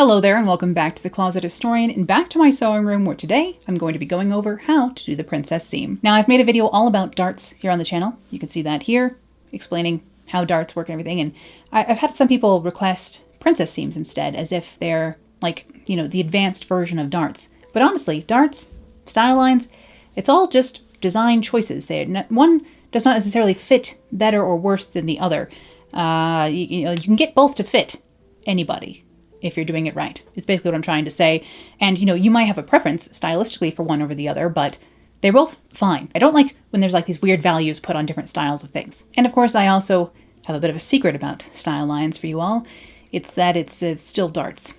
Hello there and welcome back to The Closet Historian and back to my sewing room where today I'm going to be going over how to do the princess seam. Now I've made a video all about darts here on the channel. You can see that here, explaining how darts work and everything, and I've had some people request princess seams instead, as if they're like, you know, the advanced version of darts. But honestly, darts, style lines, it's all just design choices. One does not necessarily fit better or worse than the other. You can get both to fit anybody if you're doing it right. It's basically what I'm trying to say. And, you might have a preference stylistically for one over the other, but they're both fine. I don't like when there's like these weird values put on different styles of things. And of course, I also have a bit of a secret about style lines for you all. It's that it's still darts.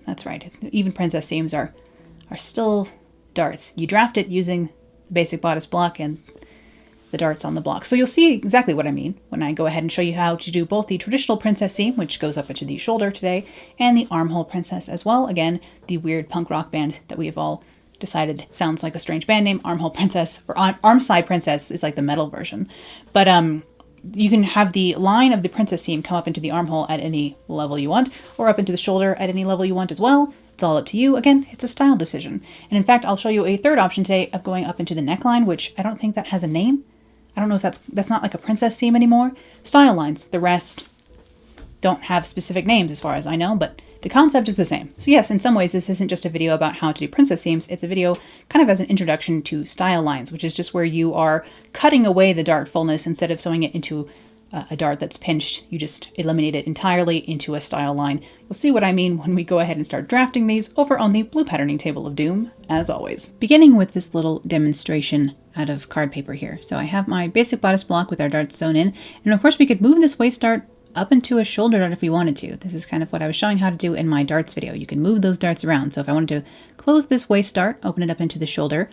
That's right. Even princess seams are still darts. You draft it using the basic bodice block and the darts on the block. So you'll see exactly what I mean when I go ahead and show you how to do both the traditional princess seam, which goes up into the shoulder today, and the armhole princess as well. Again, the weird punk rock band that we have all decided sounds like a strange band name, Armhole Princess, or Armside Princess is like the metal version. But you can have the line of the princess seam come up into the armhole at any level you want, or up into the shoulder at any level you want as well. It's all up to you. Again, it's a style decision. And in fact, I'll show you a third option today of going up into the neckline, which I don't think that has a name. I don't know if that's not like a princess seam anymore. Style lines, the rest don't have specific names as far as I know, but the concept is the same. So yes, in some ways this isn't just a video about how to do princess seams, it's a video kind of as an introduction to style lines, which is just where you are cutting away the dart fullness instead of sewing it into a dart that's pinched. You just eliminate it entirely into a style line. You'll see what I mean when we go ahead and start drafting these over on the blue patterning table of doom, as always. Beginning with this little demonstration out of card paper here. So I have my basic bodice block with our darts sewn in, and of course we could move this waist dart up into a shoulder dart if we wanted to. This is kind of what I was showing how to do in my darts video. You can move those darts around. So if I wanted to close this waist dart, open it up into the shoulder,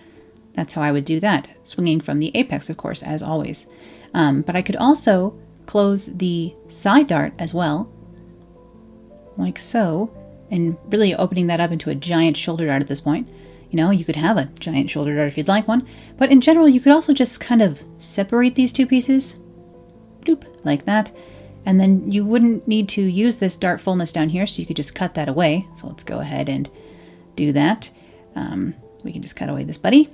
that's how I would do that, swinging from the apex, of course, as always. But I could also close the side dart as well, like so, and really opening that up into a giant shoulder dart at this point. You could have a giant shoulder dart if you'd like one, but in general, you could also just kind of separate these two pieces, bloop, like that, and then you wouldn't need to use this dart fullness down here, so you could just cut that away. So let's go ahead and do that. We can just cut away this buddy,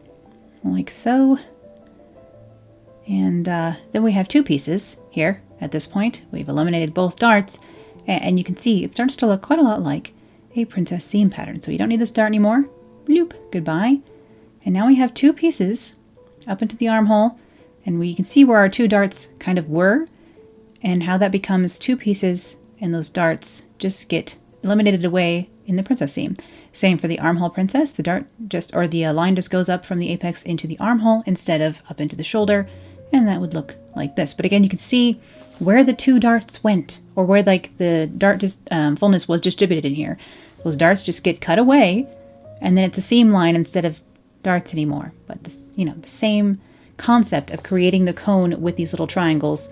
like so. And then we have two pieces here at this point. We've eliminated both darts, and you can see it starts to look quite a lot like a princess seam pattern. So you don't need this dart anymore. Bloop, goodbye. And now we have two pieces up into the armhole, and we can see where our two darts kind of were, and how that becomes two pieces, and those darts just get eliminated away in the princess seam. Same for the armhole princess. The dart the line just goes up from the apex into the armhole instead of up into the shoulder, and that would look like this. But again, you can see where the two darts went, or where like the dart fullness was distributed in here. Those darts just get cut away, and then it's a seam line instead of darts anymore. But this, the same concept of creating the cone with these little triangles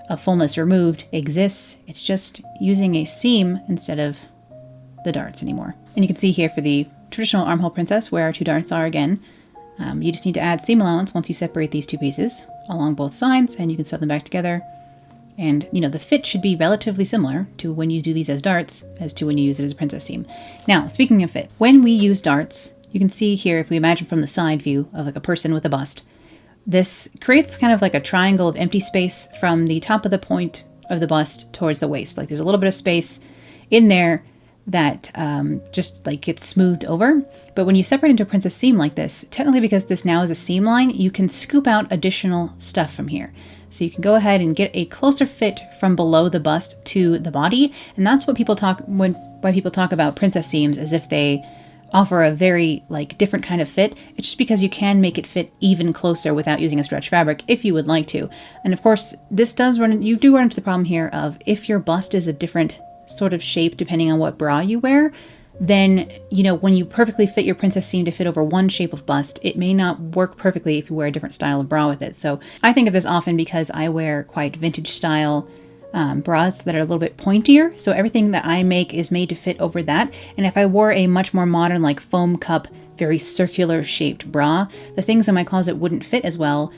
of fullness removed exists. It's just using a seam instead of the darts anymore. And you can see here for the traditional armhole princess where our two darts are again. You just need to add seam allowance once you separate these two pieces along both sides, and you can sew them back together. And, the fit should be relatively similar to when you do these as darts as to when you use it as a princess seam. Now, speaking of fit, when we use darts, you can see here, if we imagine from the side view of like a person with a bust, this creates kind of like a triangle of empty space from the top of the point of the bust towards the waist. Like there's a little bit of space in there that just like gets smoothed over. But when you separate into a princess seam like this, technically because this now is a seam line, you can scoop out additional stuff from here. So you can go ahead and get a closer fit from below the bust to the body. And that's what people talk when people talk about princess seams, as if they offer a very like different kind of fit. It's just because you can make it fit even closer without using a stretch fabric if you would like to. And of course, you do run into the problem here of if your bust is a different sort of shape depending on what bra you wear, then, when you perfectly fit your princess seam to fit over one shape of bust, it may not work perfectly if you wear a different style of bra with it. So I think of this often because I wear quite vintage style bras that are a little bit pointier. So everything that I make is made to fit over that. And if I wore a much more modern, like foam cup, very circular shaped bra, the things in my closet wouldn't fit as well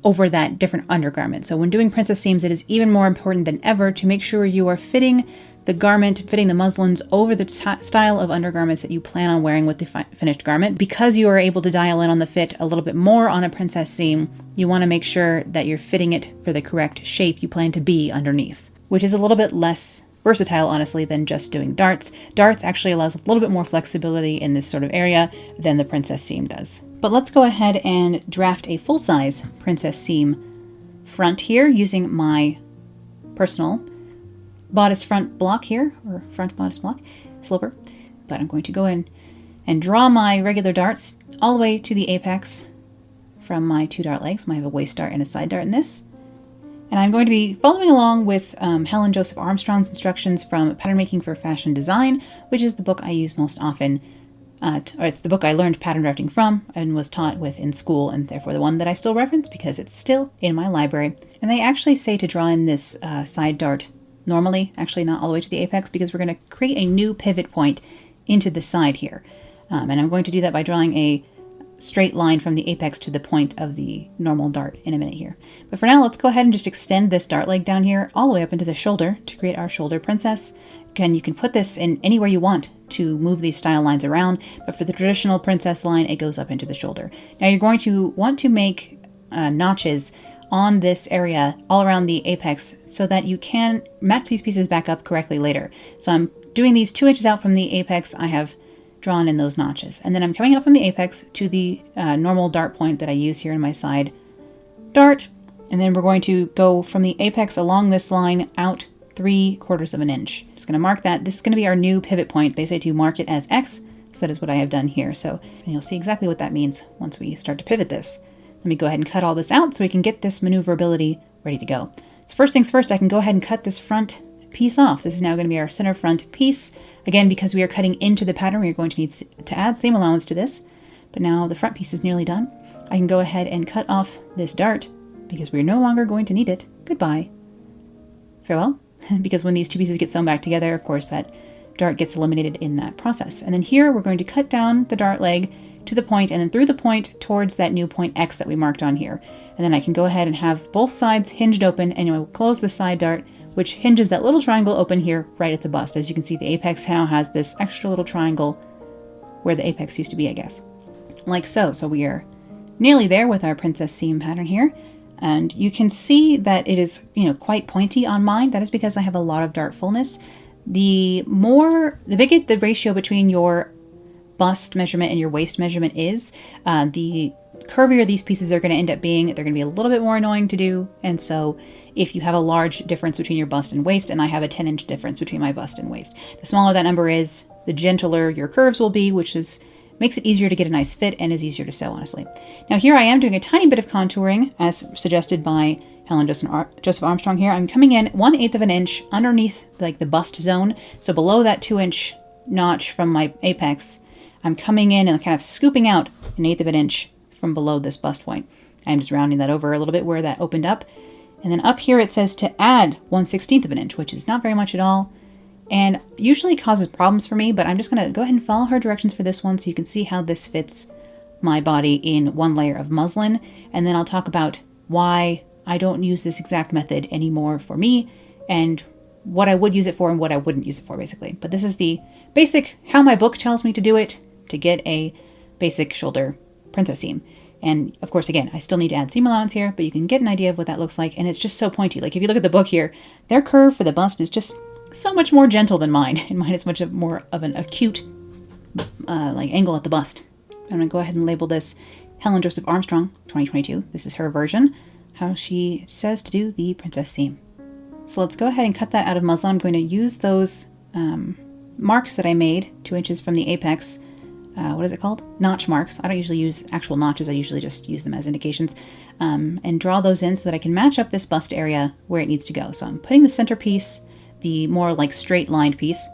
over that different undergarment. So when doing princess seams, it is even more important than ever to make sure you are fitting the garment, fitting the muslins over the style of undergarments that you plan on wearing with the finished garment. Because you are able to dial in on the fit a little bit more on a princess seam, you want to make sure that you're fitting it for the correct shape you plan to be underneath, which is a little bit less versatile, honestly, than just doing darts. Darts actually allows a little bit more flexibility in this sort of area than the princess seam does. But let's go ahead and draft a full-size princess seam front here using my personal bodice front block here, or front bodice block, sloper. But I'm going to go in and draw my regular darts all the way to the apex from my 2 dart legs. I have a waist dart and a side dart in this. And I'm going to be following along with Helen Joseph Armstrong's instructions from Patternmaking for Fashion Design, which is the book I use most often, or it's the book I learned pattern drafting from and was taught with in school, and therefore the one that I still reference because it's still in my library. And they actually say to draw in this side dart normally, actually not all the way to the apex, because we're going to create a new pivot point into the side here. And I'm going to do that by drawing a straight line from the apex to the point of the normal dart in a minute here. But for now, let's go ahead and just extend this dart leg down here all the way up into the shoulder to create our shoulder princess. Again, you can put this in anywhere you want to move these style lines around, but for the traditional princess line, it goes up into the shoulder. Now you're going to want to make notches on this area all around the apex so that you can match these pieces back up correctly later. So I'm doing these 2 inches out from the apex. I have drawn in those notches. And then I'm coming up from the apex to the normal dart point that I use here in my side dart. And then we're going to go from the apex along this line out 3/4 of an inch. Just going to mark that. This is going to be our new pivot point. They say to mark it as X, so that is what I have done here. So, and you'll see exactly what that means once we start to pivot this. Let me go ahead and cut all this out so we can get this maneuverability ready to go. So first things first, I can go ahead and cut this front piece off. This is now going to be our center front piece. Again, because we are cutting into the pattern, we are going to need to add seam allowance to this. But now the front piece is nearly done. I can go ahead and cut off this dart because we're no longer going to need it. Goodbye. Farewell. Because when these 2 pieces get sewn back together, of course, that dart gets eliminated in that process. And then here we're going to cut down the dart leg to the point and then through the point towards that new point X that we marked on here. And then I can go ahead and have both sides hinged open, and I will close the side dart, which hinges that little triangle open here right at the bust. As you can see, the apex now has this extra little triangle where the apex used to be, I guess. Like so. So we are nearly there with our princess seam pattern here. And you can see that it is, quite pointy on mine. That is because I have a lot of dart fullness. The bigger the ratio between your bust measurement and your waist measurement is, the curvier these pieces are going to end up being. They're going to be a little bit more annoying to do. And so if you have a large difference between your bust and waist, and I have a 10-inch difference between my bust and waist, the smaller that number is, the gentler your curves will be, which makes it easier to get a nice fit and is easier to sew, honestly. Now here I am doing a tiny bit of contouring as suggested by Helen Joseph Armstrong here. I'm coming in 1/8 of an inch underneath like the bust zone. So below that 2-inch notch from my apex, I'm coming in and kind of scooping out 1/8 of an inch from below this bust point. I'm just rounding that over a little bit where that opened up. And then up here it says to add 1/16 of an inch, which is not very much at all. And usually causes problems for me, but I'm just going to go ahead and follow her directions for this one so you can see how this fits my body in one layer of muslin. And then I'll talk about why I don't use this exact method anymore for me and what I would use it for and what I wouldn't use it for, basically. But this is the basic how my book tells me to do it to get a basic shoulder princess seam. And of course, again, I still need to add seam allowance here, but you can get an idea of what that looks like. And it's just so pointy. Like if you look at the book here, their curve for the bust is just so much more gentle than mine. And mine is much more of an acute angle at the bust. I'm going to go ahead and label this Helen Joseph Armstrong 2022. This is her version, how she says to do the princess seam. So let's go ahead and cut that out of muslin. I'm going to use those marks that I made 2 inches from the apex. What is it called? Notch marks. I don't usually use actual notches. I usually just use them as indications. And draw those in so that I can match up this bust area where it needs to go. So I'm putting the centerpiece, the more like straight lined piece,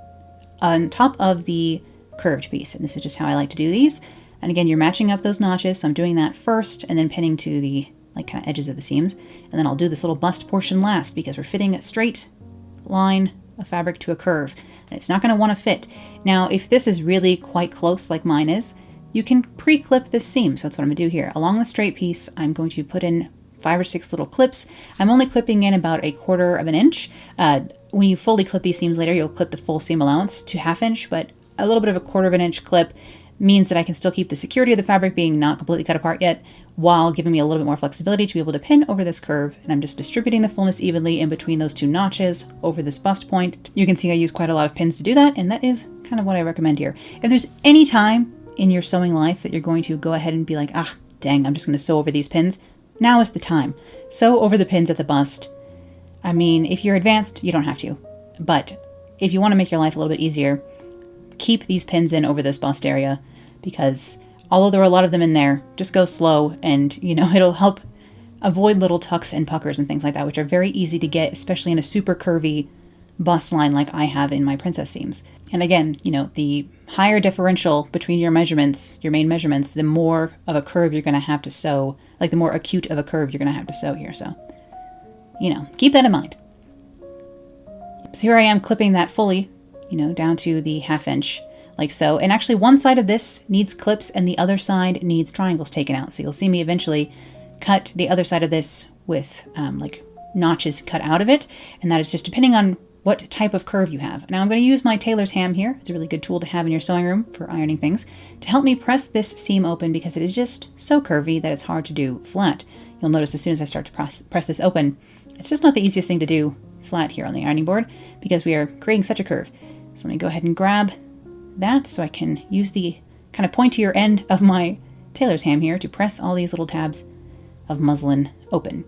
on top of the curved piece. And this is just how I like to do these. And again, you're matching up those notches. So I'm doing that first and then pinning to the kind of edges of the seams. And then I'll do this little bust portion last because we're fitting a straight line of fabric to a curve. And it's not going to want to fit. Now, if this is really quite close like mine is, you can pre-clip this seam. So that's what I'm going to do here. Along the straight piece, I'm going to put in 5 or 6 little clips. I'm only clipping in about 1/4 of an inch. when you fully clip these seams later, you'll clip the full seam allowance to 1/2 inch, but a little bit of a 1/4 inch clip means that I can still keep the security of the fabric being not completely cut apart yet, while giving me a little bit more flexibility to be able to pin over this curve. And I'm just distributing the fullness evenly in between those 2 notches over this bust point. You can see I use quite a lot of pins to do that, and that is kind of what I recommend here. If there's any time in your sewing life that you're going to go ahead and be like, ah, dang, I'm just going to sew over these pins, now is the time. Sew over the pins at the bust. I mean, if you're advanced, you don't have to. But if you want to make your life a little bit easier, keep these pins in over this bust area, because although there are a lot of them in there, just go slow, and it'll help avoid little tucks and puckers and things like that, which are very easy to get, especially in a super curvy bust line like I have in my princess seams. And again, the higher differential between your measurements, your main measurements, the more of a curve you're going to have to sew, like the more acute of a curve you're going to have to sew here. So, keep that in mind. So here I am clipping that fully, down to the 1/2 inch, like so. And actually one side of this needs clips and the other side needs triangles taken out. So you'll see me eventually cut the other side of this with like notches cut out of it. And that is just depending on what type of curve you have. Now I'm going to use my tailor's ham here. It's a really good tool to have in your sewing room for ironing things, to help me press this seam open, because it is just so curvy that it's hard to do flat. You'll notice as soon as I start to press this open, it's just not the easiest thing to do flat here on the ironing board, because we are creating such a curve. So let me go ahead and grab that so I can use the kind of pointier end of my tailor's ham here to press all these little tabs of muslin open.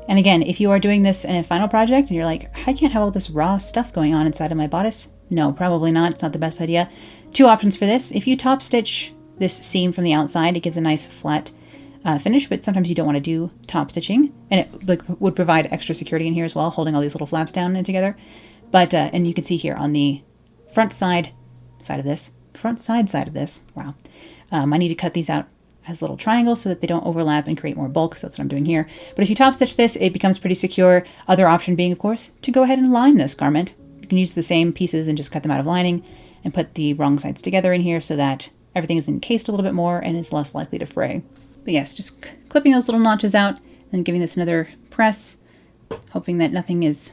And again, if you are doing this in a final project and you're like, I can't have all this raw stuff going on inside of my bodice. No, probably not. It's not the best idea. 2 options for this. If you top stitch this seam from the outside, it gives a nice flat finish, but sometimes you don't want to do top stitching, and it would provide extra security in here as well, holding all these little flaps down and together. But, and you can see here on the front side of this, wow. I need to cut these out as little triangles so that they don't overlap and create more bulk. So that's what I'm doing here. But if you top stitch this, it becomes pretty secure. Other option being, of course, to go ahead and line this garment. You can use the same pieces and just cut them out of lining and put the wrong sides together in here so that everything is encased a little bit more and is less likely to fray. But yes, just clipping those little notches out and giving this another press, hoping that nothing is,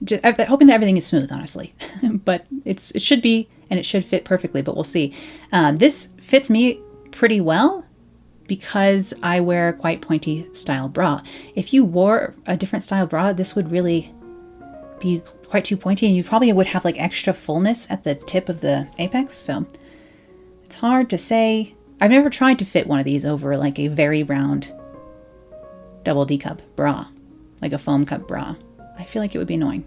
hoping that everything is smooth, honestly. But it should be, and it should fit perfectly, but we'll see. This fits me pretty well because I wear a quite pointy style bra. If you wore a different style bra, this would really be quite too pointy, and you probably would have like extra fullness at the tip of the apex. So it's hard to say. I've never tried to fit one of these over like a very round double D cup bra, like a foam cup bra. I feel like it would be annoying.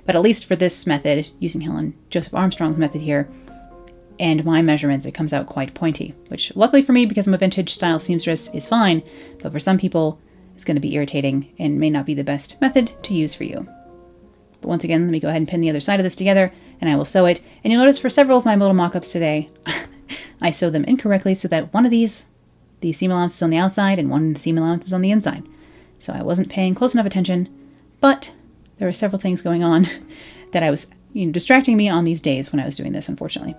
But at least for this method, using Helen Joseph Armstrong's method here, and my measurements, it comes out quite pointy, which luckily for me, because I'm a vintage style seamstress, is fine. But for some people, it's going to be irritating and may not be the best method to use for you. But once again, let me go ahead and pin the other side of this together, and I will sew it. And you'll notice for several of my little mock-ups today, I sewed them incorrectly so that one of the seam allowance is on the outside and one of the seam allowance is on the inside. So I wasn't paying close enough attention, but there were several things going on that I was distracting me on these days when I was doing this, unfortunately.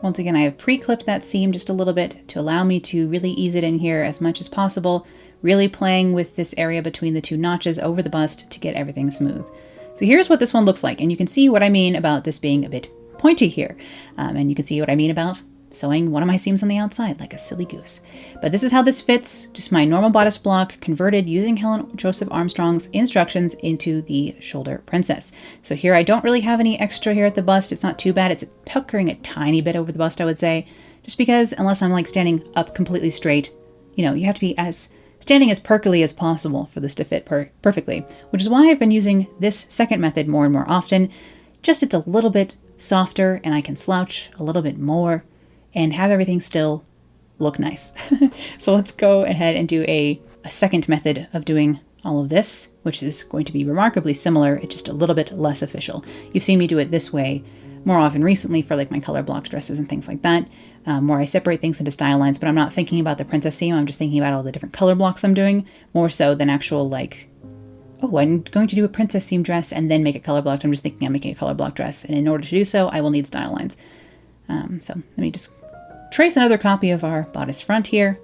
Once again, I have pre-clipped that seam just a little bit to allow me to really ease it in here as much as possible, really playing with this area between the 2 notches over the bust to get everything smooth. So here's what this one looks like, and you can see what I mean about this being a bit pointy here. And you can see what I mean about sewing one of my seams on the outside like a silly goose. But this is how this fits, just my normal bodice block converted using Helen Joseph Armstrong's instructions into the shoulder princess. So here I don't really have any extra here at the bust. It's not too bad. It's puckering a tiny bit over the bust, I would say, just because unless I'm like standing up completely straight, you have to be as standing as perkily as possible for this to fit perfectly, which is why I've been using this second method more and more often. Just it's a little bit softer and I can slouch a little bit more and have everything still look nice. So let's go ahead and do a second method of doing all of this, which is going to be remarkably similar. It's just a little bit less official. You've seen me do it this way more often recently for like my color blocked dresses and things like that, where I separate things into style lines, but I'm not thinking about the princess seam. I'm just thinking about all the different color blocks I'm doing, more so than actual like, oh, I'm going to do a princess seam dress and then make it color blocked. I'm just thinking I'm making a color blocked dress, and in order to do so, I will need style lines. So let me just trace another copy of our bodice front here,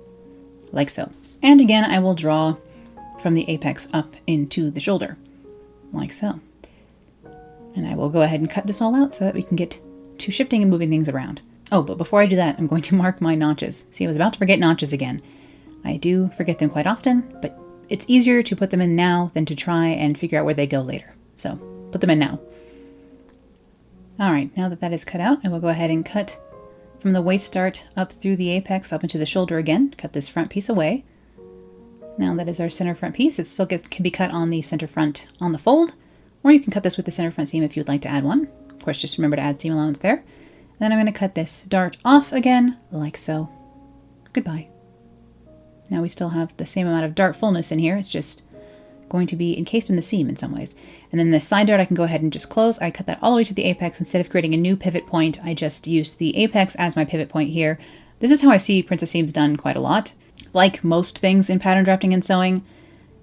like so. And again, I will draw from the apex up into the shoulder. like so. And I will go ahead and cut this all out so that we can get to shifting and moving things around. Oh, but before I do that, I'm going to mark my notches. See, I was about to forget notches again. I do forget them quite often, but it's easier to put them in now than to try and figure out where they go later. So put them in now. All right, now that that is cut out, I will go ahead and cut from the waist start up through the apex up into the shoulder again. Cut this front piece away. Now that is our center front piece. It still can be cut on the center front on the fold, or you can cut this with the center front seam if you'd like to add one. Of course, just remember to add seam allowance there. And then I'm going to cut this dart off again, like so. Goodbye. Now we still have the same amount of dart fullness in here. It's just going to be encased in the seam in some ways. And then the side dart I can go ahead and just close. I cut that all the way to the apex. Instead of creating a new pivot point, I just used the apex as my pivot point here. This is how I see princess seams done quite a lot. Like most things in pattern drafting and sewing,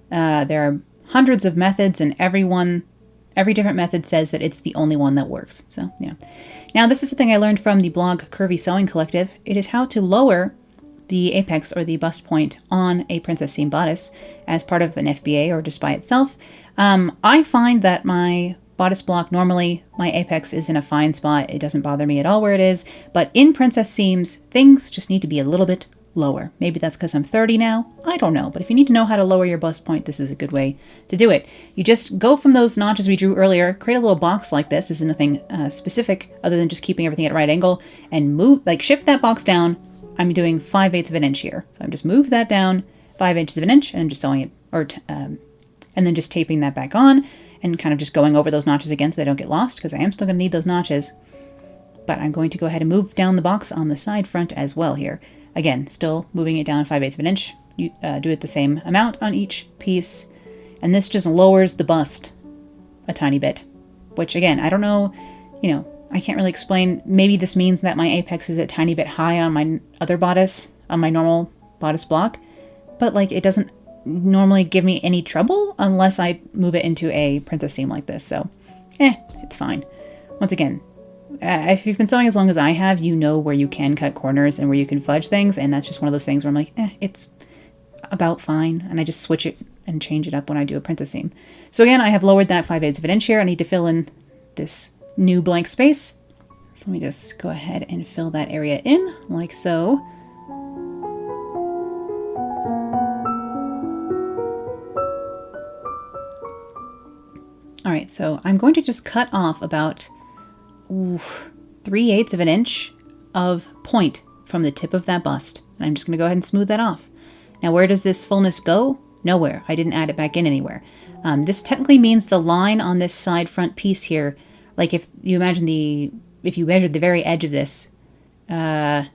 there are hundreds of methods, and every different method says that it's the only one that works. So, yeah. Now, this is something I learned from the blog Curvy Sewing Collective. It is how to lower the apex or the bust point on a princess seam bodice as part of an FBA or just by itself. I find that my bodice block, normally my apex is in a fine spot. It doesn't bother me at all where it is. But in princess seams, things just need to be a little bit lower. Maybe that's because I'm 30 now. I don't know. But if you need to know how to lower your bust point, this is a good way to do it. You just go from those notches we drew earlier, create a little box like this. This is nothing specific other than just keeping everything at a right angle, and move, like shift that box down. I'm doing 5/8 of an inch here. So I'm just move that down 5 inches of an inch and I'm just sewing it, or and then just taping that back on and kind of just going over those notches again so they don't get lost, because I am still going to need those notches. But I'm going to go ahead and move down the box on the side front as well here. Again, still moving it down 5/8 of an inch. You do it the same amount on each piece. And this just lowers the bust a tiny bit. Which, again, I don't know, I can't really explain. Maybe this means that my apex is a tiny bit high on my other bodice, on my normal bodice block. But, it doesn't normally give me any trouble unless I move it into a princess seam like this. So, it's fine. Once again, if you've been sewing as long as I have, you know where you can cut corners and where you can fudge things, and that's just one of those things where I'm like, it's about fine, and I just switch it and change it up when I do a princess seam. So again, I have lowered that 5/8 of an inch here. I need to fill in this new blank space. So let me just go ahead and fill that area in, like so. All right, so I'm going to just cut off about 3/8 of an inch of point from the tip of that bust. And I'm just going to go ahead and smooth that off. Now, where does this fullness go? Nowhere. I didn't add it back in anywhere. This technically means the line on this side front piece here, like if you imagine if you measured the very edge of this, not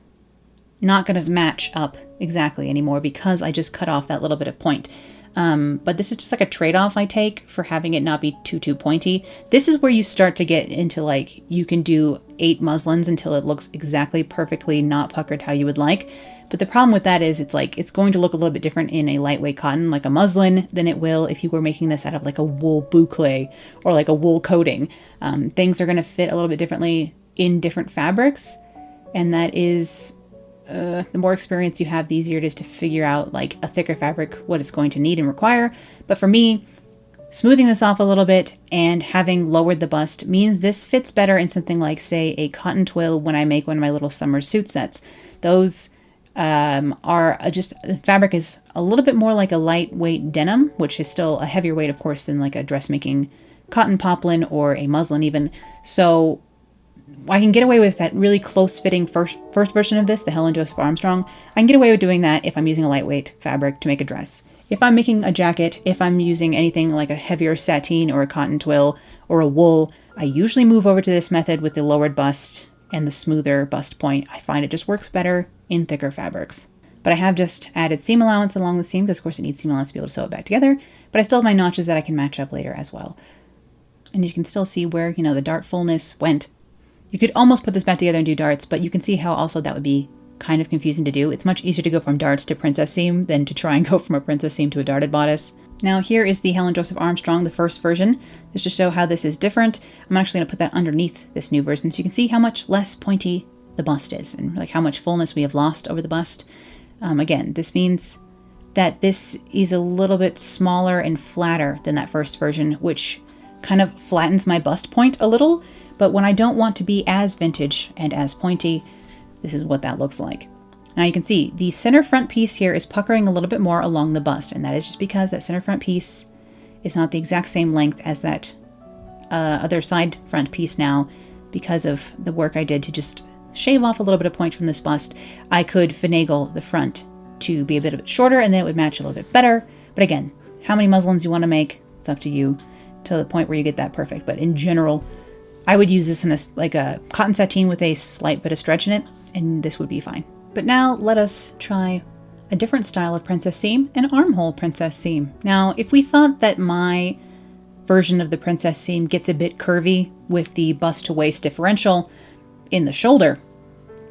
going to match up exactly anymore because I just cut off that little bit of point. But this is just like a trade-off I take for having it not be too pointy. This is where you start to get into you can do 8 muslins until it looks exactly perfectly not puckered how you would like. But the problem with that is it's going to look a little bit different in a lightweight cotton, like a muslin, than it will if you were making this out of a wool boucle or a wool coating. Things are going to fit a little bit differently in different fabrics, and that is the more experience you have, the easier it is to figure out a thicker fabric, what it's going to need and require. But for me, smoothing this off a little bit and having lowered the bust means this fits better in something like, say, a cotton twill when I make one of my little summer suit sets. Those the fabric is a little bit more like a lightweight denim, which is still a heavier weight, of course, than a dressmaking cotton poplin or a muslin even. So I can get away with that really close-fitting first version of this, the Helen Joseph Armstrong. I can get away with doing that if I'm using a lightweight fabric to make a dress. If I'm making a jacket, if I'm using anything like a heavier sateen or a cotton twill or a wool, I usually move over to this method with the lowered bust and the smoother bust point. I find it just works better in thicker fabrics. But I have just added seam allowance along the seam because, of course, it needs seam allowance to be able to sew it back together. But I still have my notches that I can match up later as well. And you can still see where, the dart fullness went. You could almost put this back together and do darts, but you can see how also that would be kind of confusing to do. It's much easier to go from darts to princess seam than to try and go from a princess seam to a darted bodice. Now here is the Helen Joseph Armstrong, the first version, just to show how this is different. I'm actually going to put that underneath this new version so you can see how much less pointy the bust is and how much fullness we have lost over the bust. Again, this means that this is a little bit smaller and flatter than that first version, which kind of flattens my bust point a little, but when I don't want to be as vintage and as pointy, this is what that looks like. Now you can see the center front piece here is puckering a little bit more along the bust, and that is just because that center front piece is not the exact same length as that other side front piece now, because of the work I did to just shave off a little bit of point from this bust. I could finagle the front to be a bit shorter, and then it would match a little bit better. But again, how many muslins you want to make, it's up to you, to the point where you get that perfect. But in general, I would use this in like a cotton sateen with a slight bit of stretch in it, and this would be fine. But now let us try a different style of princess seam, an armhole princess seam. Now, if we thought that my version of the princess seam gets a bit curvy with the bust to waist differential in the shoulder,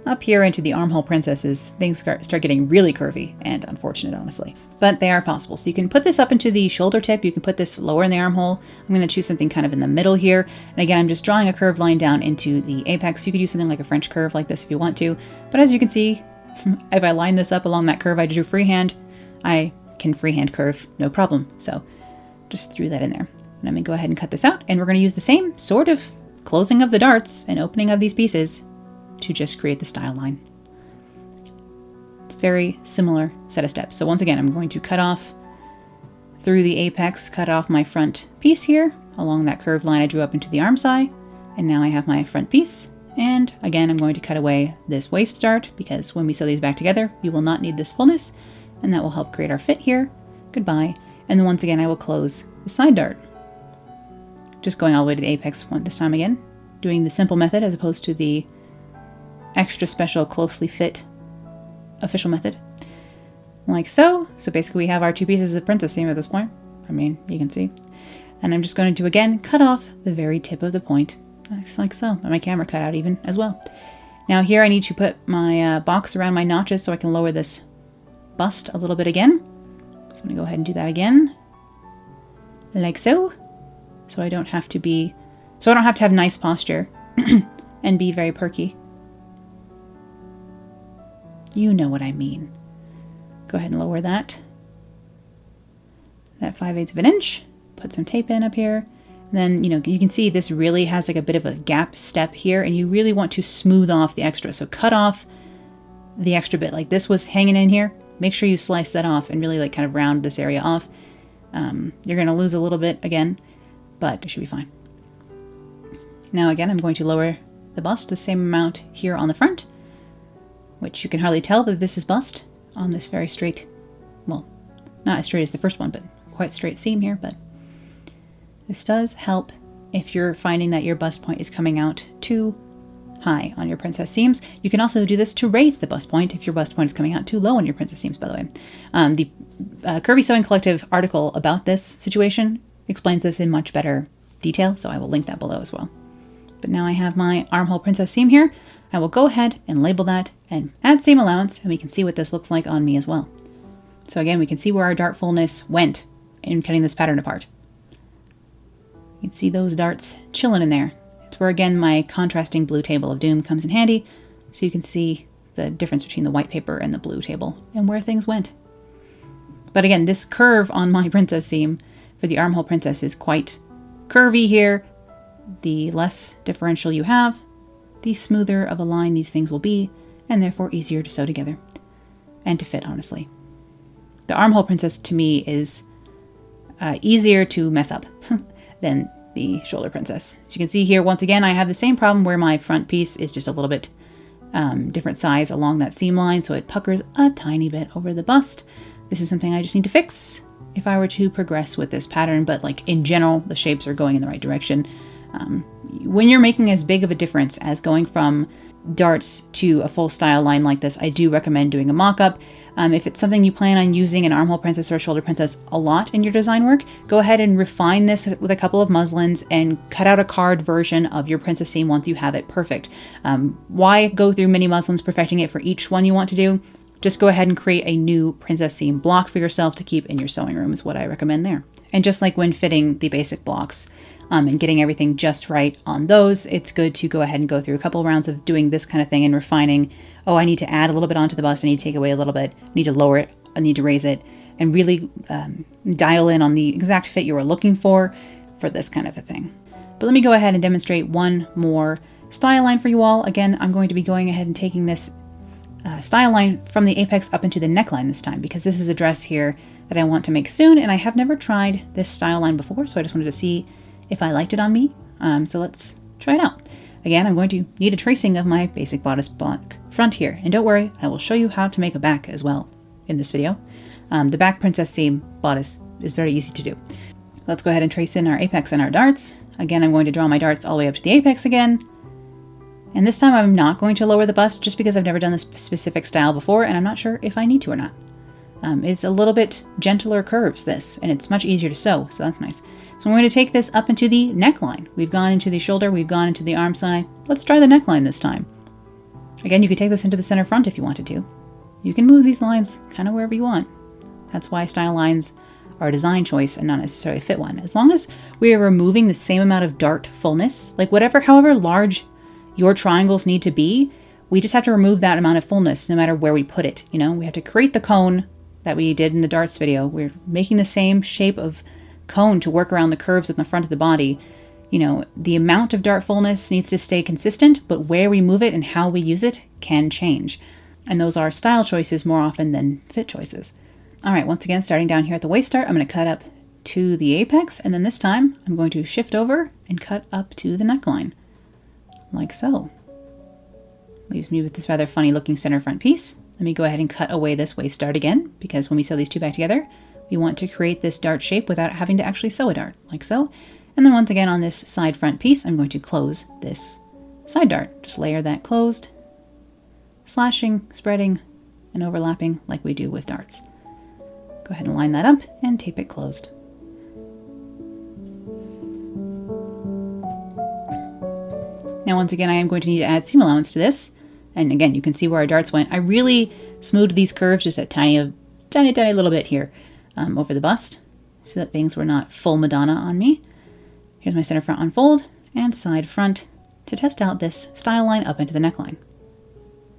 up here into the armhole princesses, things start getting really curvy and unfortunate, honestly. But they are possible. So you can put this up into the shoulder tip. You can put this lower in the armhole. I'm going to choose something kind of in the middle here. And again, I'm just drawing a curved line down into the apex. You could use something like a French curve like this if you want to. But as you can see, if I line this up along that curve I drew freehand, I can freehand curve, no problem. So just threw that in there. And I'm going to go ahead and cut this out. And we're going to use the same sort of closing of the darts and opening of these pieces to just create the style line. It's a very similar set of steps. So once again, I'm going to cut off through the apex, cut off my front piece here along that curved line I drew up into the arm side. And now I have my front piece. And again, I'm going to cut away this waist dart because when we sew these back together, we will not need this fullness, and that will help create our fit here. Goodbye. And then once again, I will close the side dart. Just going all the way to the apex one this time again, doing the simple method as opposed to the extra special closely fit official method. Like so. So basically we have our two pieces of princess seam at this point. I mean, you can see. And I'm just going to again cut off the very tip of the point. Like so. And my camera cut out even as well. Now here I need to put my box around my notches so I can lower this bust a little bit again. So I'm going to go ahead and do that again. Like so. So I don't have to have nice posture and be very perky. You know what I mean. Go ahead and lower that 5/8 of an inch. Put some tape in up here. And then, you can see this really has like a bit of a gap step here, and you really want to smooth off the extra. So cut off the extra bit. Like this was hanging in here. Make sure you slice that off and really like kind of round this area off. You're going to lose a little bit again, but it should be fine. Now again, I'm going to lower the bust the same amount here on the front, which you can hardly tell that this is bust on this very straight, well, not as straight as the first one, but quite straight seam here. But this does help if you're finding that your bust point is coming out too high on your princess seams. You can also do this to raise the bust point if your bust point is coming out too low on your princess seams, by the way. The Curvy Sewing Collective article about this situation explains this in much better detail, so I will link that below as well. But now I have my armhole princess seam here. I will go ahead and label that and add seam allowance, and we can see what this looks like on me as well. So again, we can see where our dart fullness went in cutting this pattern apart. You can see those darts chilling in there. It's where, again, my contrasting blue table of doom comes in handy, so you can see the difference between the white paper and the blue table and where things went. But again, this curve on my princess seam for the armhole princess is quite curvy here. The less differential you have, the smoother of a line these things will be, and therefore easier to sew together and to fit, honestly. The armhole princess to me is easier to mess up than the shoulder princess. As you can see here, once again, I have the same problem where my front piece is just a little bit different size along that seam line, so it puckers a tiny bit over the bust. This is something I just need to fix if I were to progress with this pattern, but like in general, the shapes are going in the right direction. When you're making as big of a difference as going from darts to a full style line like this, I do recommend doing a mock-up. If it's something you plan on using an armhole princess or a shoulder princess a lot in your design work, go ahead and refine this with a couple of muslins and cut out a card version of your princess seam once you have it perfect. Why go through many muslins perfecting it for each one you want to do? Just go ahead and create a new princess seam block for yourself to keep in your sewing room is what I recommend there. And just like when fitting the basic blocks and getting everything just right on those, it's good to go ahead and go through a couple of rounds of doing this kind of thing and refining. Oh, I need to add a little bit onto the bust. I need to take away a little bit. I need to lower it. I need to raise it. And really dial in on the exact fit you are looking for. for this kind of a thing. But let me go ahead and demonstrate one more style line for you all. Again, I'm going to be going ahead and taking this style line from the apex up into the neckline this time, because this is a dress here that I want to make soon, and I have never tried this style line before, so I just wanted to see if I liked it on me. So let's try it out. Again, I'm going to need a tracing of my basic bodice block front here, and don't worry, I will show you how to make a back as well in this video. The back princess seam bodice is very easy to do. Let's go ahead and trace in our apex and our darts. Again, I'm going to draw my darts all the way up to the apex again. And this time I'm not going to lower the bust just because I've never done this specific style before and I'm not sure if I need to or not. It's a little bit gentler curves, this, and it's much easier to sew, so that's nice. So I'm going to take this up into the neckline. We've gone into the shoulder, we've gone into the arm side. Let's try the neckline this time. Again, you could take this into the center front if you wanted to. You can move these lines kind of wherever you want. That's why style lines are a design choice and not necessarily a fit one. As long as we are removing the same amount of dart fullness, like however large your triangles need to be, we just have to remove that amount of fullness no matter where we put it. You know, we have to create the cone that we did in the darts video. We're making the same shape of cone to work around the curves in the front of the body. You know, the amount of dart fullness needs to stay consistent, but where we move it and how we use it can change. And those are style choices more often than fit choices. All right, once again, starting down here at the waist start, I'm going to cut up to the apex, and then this time I'm going to shift over and cut up to the neckline. Like so. Leaves me with this rather funny looking center front piece. Let me go ahead and cut away this waist dart again, because when we sew these two back together, we want to create this dart shape without having to actually sew a dart, like so. And then once again on this side front piece, I'm going to close this side dart. Just layer that closed, slashing, spreading, and overlapping like we do with darts. Go ahead and line that up and tape it closed. Now, once again, I am going to need to add seam allowance to this. And again, you can see where our darts went. I really smoothed these curves just a tiny little bit here over the bust so that things were not full Madonna on me. Here's my center front unfold and side front to test out this style line up into the neckline.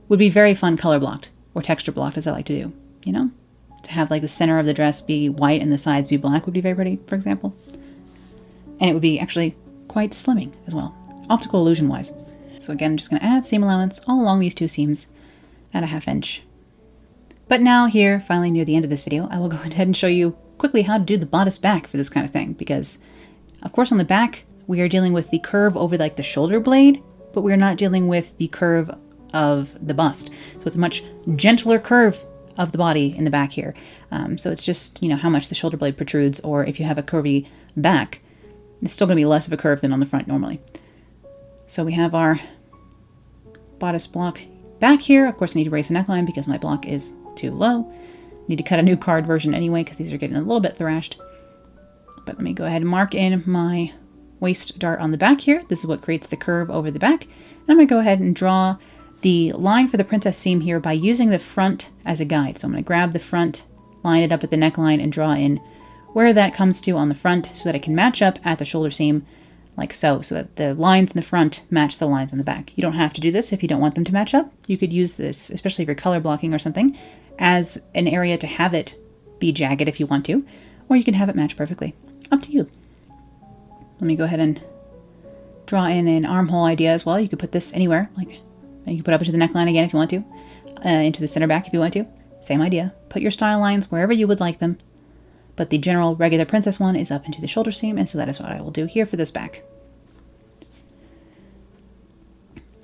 Would be very fun color blocked, or texture blocked as I like to do, you know? To have like the center of the dress be white and the sides be black would be very pretty, for example. And it would be actually quite slimming as well, optical illusion wise. So again, I'm just going to add seam allowance all along these two seams at a 1/2 inch. But now here, finally near the end of this video, I will go ahead and show you quickly how to do the bodice back for this kind of thing, because of course on the back we are dealing with the curve over like the shoulder blade, but we're not dealing with the curve of the bust. So it's a much gentler curve of the body in the back here. So it's just, you know, how much the shoulder blade protrudes, or if you have a curvy back, it's still going to be less of a curve than on the front normally. So we have our bodice block back here. Of course, I need to raise the neckline because my block is too low. Need to cut a new card version anyway because these are getting a little bit thrashed. But let me go ahead and mark in my waist dart on the back here. This is what creates the curve over the back. And I'm going to go ahead and draw the line for the princess seam here by using the front as a guide. So I'm going to grab the front, line it up at the neckline, and draw in where that comes to on the front so that it can match up at the shoulder seam like so that the lines in the front match the lines in the back. You don't have to do this if you don't want them to match up. You could use this, especially if you're color blocking or something, as an area to have it be jagged if you want to, or you can have it match perfectly. Up to you. Let me go ahead and draw in an armhole idea as well. You could put this anywhere, like you can put up into the neckline again if you want to, into the center back if you want to. Same idea. Put your style lines wherever you would like them. But the general regular princess one is up into the shoulder seam, and so that is what I will do here for this back.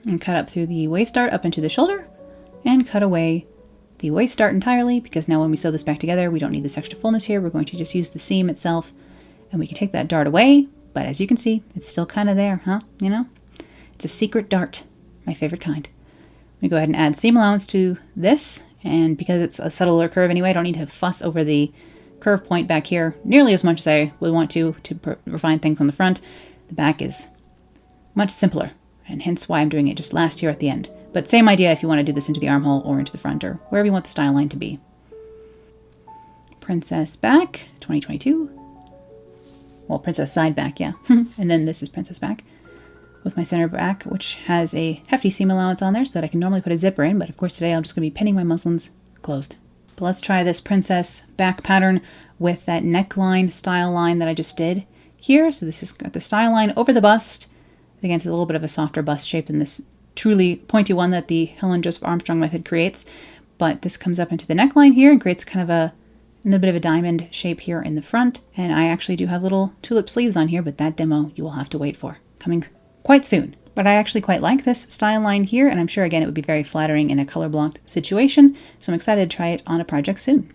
And cut up through the waist dart up into the shoulder, and cut away the waist dart entirely, because now when we sew this back together, we don't need this extra fullness here. We're going to just use the seam itself, and we can take that dart away, but as you can see, it's still kind of there, huh? You know? It's a secret dart, my favorite kind. Let me go ahead and add seam allowance to this, and because it's a subtler curve anyway, I don't need to fuss over the curve point back here nearly as much as I would want to refine things on the front. The back is much simpler, and hence why I'm doing it just last here at the end. But same idea if you want to do this into the armhole or into the front or wherever you want the style line to be. Princess back, 2022. Well, princess side back, yeah. And then this is princess back with my center back, which has a hefty seam allowance on there so that I can normally put a zipper in, but of course today I'm just going to be pinning my muslins closed. But let's try this princess back pattern with that neckline style line that I just did. here. So this has got the style line over the bust. Again, it's a little bit of a softer bust shape than this truly pointy one that the Helen Joseph Armstrong method creates. But this comes up into the neckline here and creates kind of a little bit of a diamond shape here in the front. And I actually do have little tulip sleeves on here, but that demo you will have to wait for, coming quite soon. But I actually quite like this style line here, and I'm sure again it would be very flattering in a color blocked situation. So I'm excited to try it on a project soon.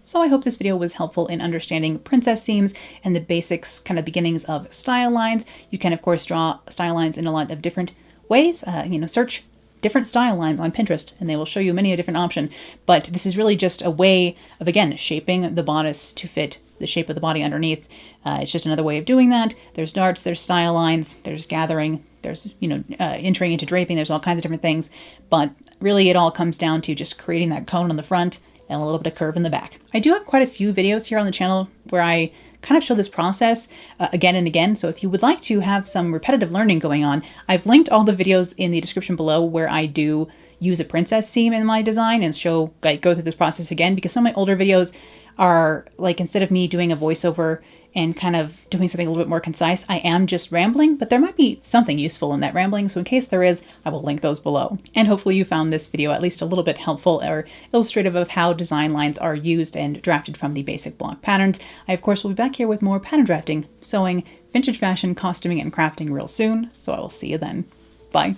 So I hope this video was helpful in understanding princess seams and the basics, kind of beginnings of style lines. You can of course draw style lines in a lot of different ways. Search different style lines on Pinterest and they will show you many a different option. But this is really just a way of, again, shaping the bodice to fit the shape of the body underneath. It's just another way of doing that. There's darts, there's style lines, there's gathering, there's, entering into draping, there's all kinds of different things. But really it all comes down to just creating that cone on the front and a little bit of curve in the back. I do have quite a few videos here on the channel where I kind of show this process again and again. So if you would like to have some repetitive learning going on, I've linked all the videos in the description below where I do use a princess seam in my design and go through this process again, because some of my older videos are like, instead of me doing a voiceover and kind of doing something a little bit more concise, I am just rambling, but there might be something useful in that rambling. So in case there is, I will link those below. And hopefully you found this video at least a little bit helpful or illustrative of how design lines are used and drafted from the basic block patterns. I, of course, will be back here with more pattern drafting, sewing, vintage fashion, costuming, and crafting real soon. So I will see you then. Bye.